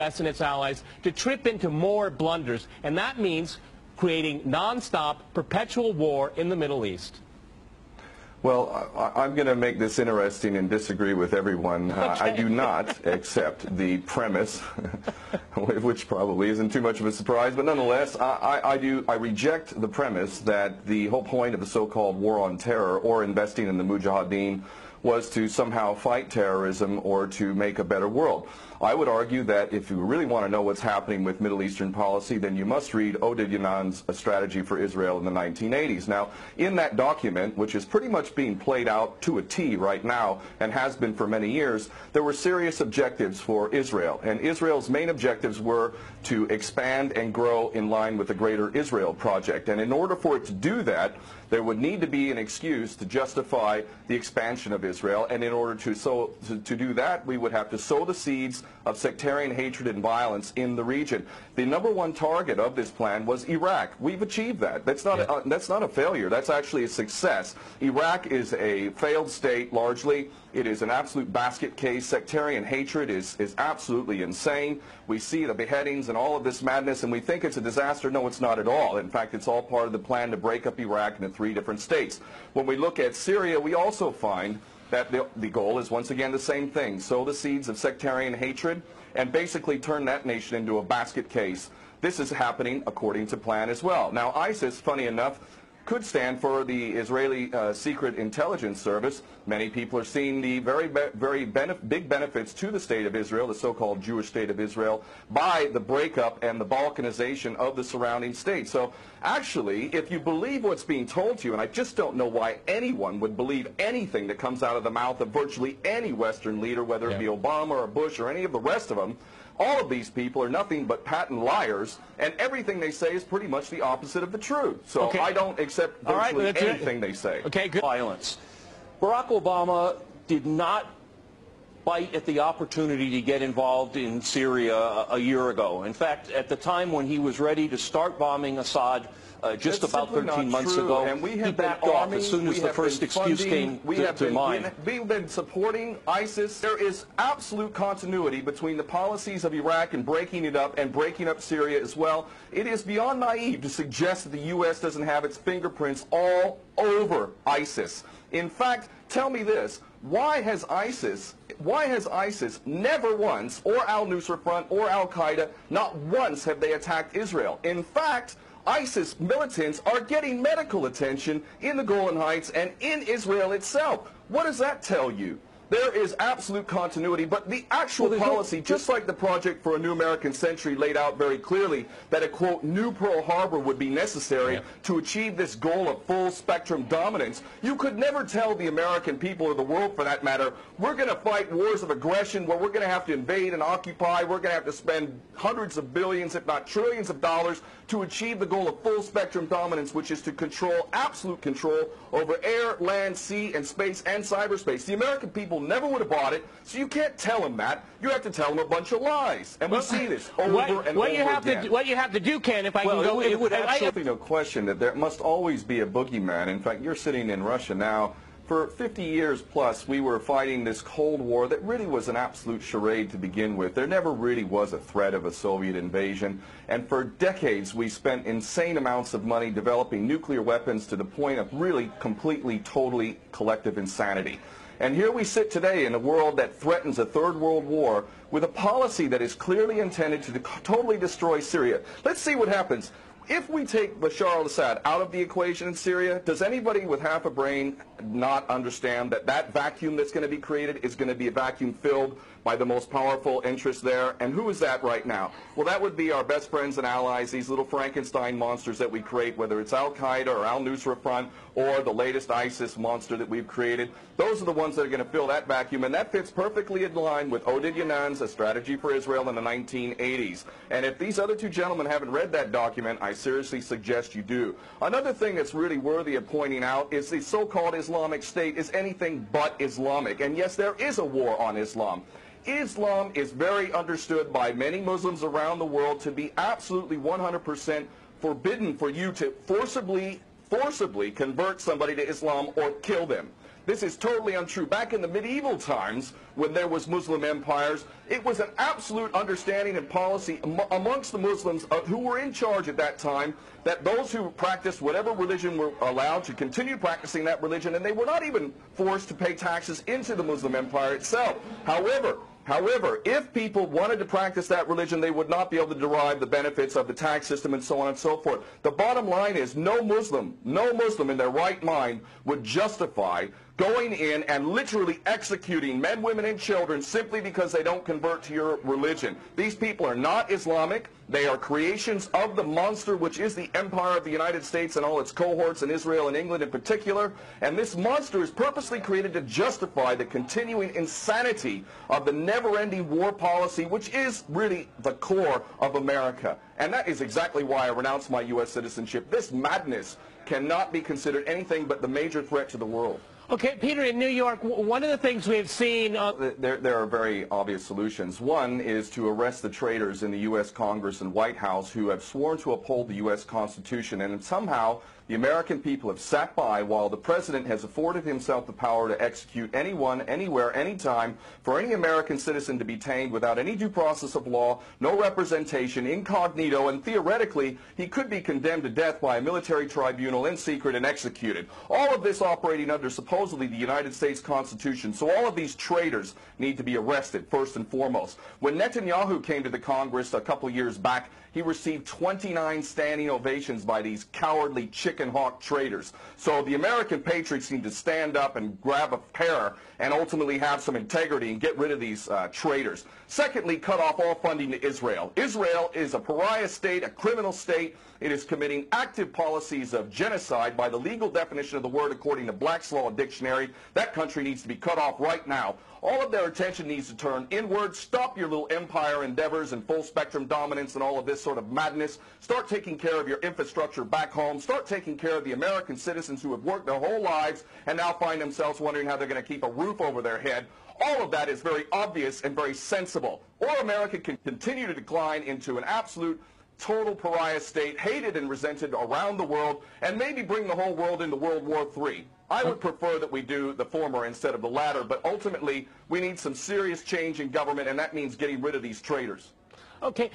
U.S. and its allies to trip into more blunders, and that means creating nonstop, perpetual war in the Middle East. Well, I'm going to make this interesting and disagree with everyone. Okay. I do not accept the premise, which probably isn't too much of a surprise, but nonetheless, I reject the premise that the whole point of the so-called war on terror or investing in the Mujahideen was to somehow fight terrorism or to make a better world. I would argue that if you really want to know what's happening with Middle Eastern policy, then you must read Oded Yanan's A Strategy for Israel in the 1980s. Now, in that document, which is pretty much being played out to a T right now and has been for many years, there were serious objectives for Israel. And Israel's main objectives were to expand and grow in line with the Greater Israel Project. And in order for it to do that, there would need to be an excuse to justify the expansion of Israel. And in order to do that, we would have to sow the seeds of sectarian hatred and violence in the region. The number one target of this plan was Iraq. We've achieved that. That's not a failure. That's actually a success. Iraq is a failed state largely. It is an absolute basket case. Sectarian hatred is absolutely insane. We see the beheadings and all of this madness, and we think it's a disaster. No, it's not at all. In fact, it's all part of the plan to break up Iraq into 3 different states. When we look at Syria, we also find that the goal is once again the same thing: sow the seeds of sectarian hatred and basically turn that nation into a basket case. This is happening according to plan as well. Now, ISIS, funny enough, could stand for the Israeli Secret Intelligence Service. Many people are seeing the very big benefits to the state of Israel, the so-called Jewish state of Israel, by the breakup and the balkanization of the surrounding states. So actually, if you believe what's being told to you, and I just don't know why anyone would believe anything that comes out of the mouth of virtually any Western leader, whether it be Obama or Bush or any of the rest of them, all of these people are nothing but patent liars, and everything they say is pretty much the opposite of the truth. So I don't accept virtually anything they say. Okay, good. Violence. Barack Obama did not bite at the opportunity to get involved in Syria a year ago. In fact, at the time when he was ready to start bombing Assad, just about 13 months ago, and he backed off as soon as the first excuse came to mind. We've been supporting ISIS. There is absolute continuity between the policies of Iraq and breaking it up and breaking up Syria as well. It is beyond naive to suggest that the U.S. doesn't have its fingerprints all over ISIS. In fact, tell me this: why has ISIS never once, or al-Nusra Front or al-Qaeda, not once have they attacked Israel? In fact, ISIS militants are getting medical attention in the Golan Heights and in Israel itself. What does that tell you? There is absolute continuity, but the actual policy, just like the Project for a New American Century laid out very clearly, that a, quote, new Pearl Harbor would be necessary to achieve this goal of full spectrum dominance, you could never tell the American people, or the world for that matter, we're going to fight wars of aggression where we're going to have to invade and occupy, we're going to have to spend hundreds of billions, if not trillions of dollars to achieve the goal of full spectrum dominance, which is to control, absolute control over air, land, sea, and space and cyberspace. The American people never would have bought it, so you can't tell them that. You have to tell them a bunch of lies. And we see this over and over again. What you have to do, Ken, if I can go... It would absolutely no question that there must always be a boogeyman. In fact, you're sitting in Russia now. For 50 years plus, we were fighting this Cold War that really was an absolute charade to begin with. There never really was a threat of a Soviet invasion. And for decades, we spent insane amounts of money developing nuclear weapons to the point of really completely, totally collective insanity. And here we sit today in a world that threatens a third world war with a policy that is clearly intended to totally destroy Syria. Let's see what happens. If we take Bashar al-Assad out of the equation in Syria, does anybody with half a brain not understand that that vacuum that's going to be created is going to be a vacuum filled by the most powerful interests there? And who is that right now? Well, that would be our best friends and allies, these little Frankenstein monsters that we create, whether it's al-Qaeda or al-Nusra Front or the latest ISIS monster that we've created. Those are the ones that are going to fill that vacuum, and that fits perfectly in line with Oded Yanan's A Strategy for Israel in the 1980s. And if these other two gentlemen haven't read that document, I seriously suggest you do. Another thing that's really worthy of pointing out is the so-called Islamic State is anything but Islamic. And yes, there is a war on Islam. Islam is very understood by many Muslims around the world to be absolutely 100% forbidden for you to forcibly convert somebody to Islam or kill them. This is totally untrue. Back in the medieval times, when there was Muslim empires, it was an absolute understanding and policy amongst the Muslims who were in charge at that time that those who practiced whatever religion were allowed to continue practicing that religion, and they were not even forced to pay taxes into the Muslim empire itself. However, if people wanted to practice that religion, they would not be able to derive the benefits of the tax system and so on and so forth. The bottom line is no Muslim in their right mind would justify going in and literally executing men, women, and children simply because they don't convert to your religion. These people are not Islamic. They are creations of the monster, which is the empire of the United States and all its cohorts in Israel and England in particular. And this monster is purposely created to justify the continuing insanity of the never-ending war policy, which is really the core of America. And that is exactly why I renounce my U.S. citizenship. This madness cannot be considered anything but the major threat to the world. Okay, Peter, in New York, one of the things we've seen... There are very obvious solutions. One is to arrest the traitors in the U.S. Congress and White House who have sworn to uphold the U.S. Constitution, and somehow the American people have sat by while the President has afforded himself the power to execute anyone, anywhere, anytime, for any American citizen to be detained without any due process of law, no representation, incognito, and theoretically he could be condemned to death by a military tribunal in secret and executed. All of this operating under supposedly the United States Constitution. So all of these traitors need to be arrested, first and foremost. When Netanyahu came to the Congress a couple years back, he received 29 standing ovations by these cowardly chicken hawk traitors. So the American patriots need to stand up and grab a pair and ultimately have some integrity and get rid of these traitors. Secondly, cut off all funding to Israel. Israel is a pariah state, a criminal state. It is committing active policies of genocide by the legal definition of the word according to Black's Law Dictionary. That country needs to be cut off right now. All of their attention needs to turn inward. Stop your little empire endeavors and full spectrum dominance and all of this sort of madness. Start taking care of your infrastructure back home. Start taking care of the American citizens who have worked their whole lives and now find themselves wondering how they're going to keep a roof over their head. All of that is very obvious and very sensible. Or America can continue to decline into an absolute total pariah state, hated and resented around the world, and maybe bring the whole world into World War III. I would prefer that we do the former instead of the latter, but ultimately we need some serious change in government, and that means getting rid of these traitors. Okay.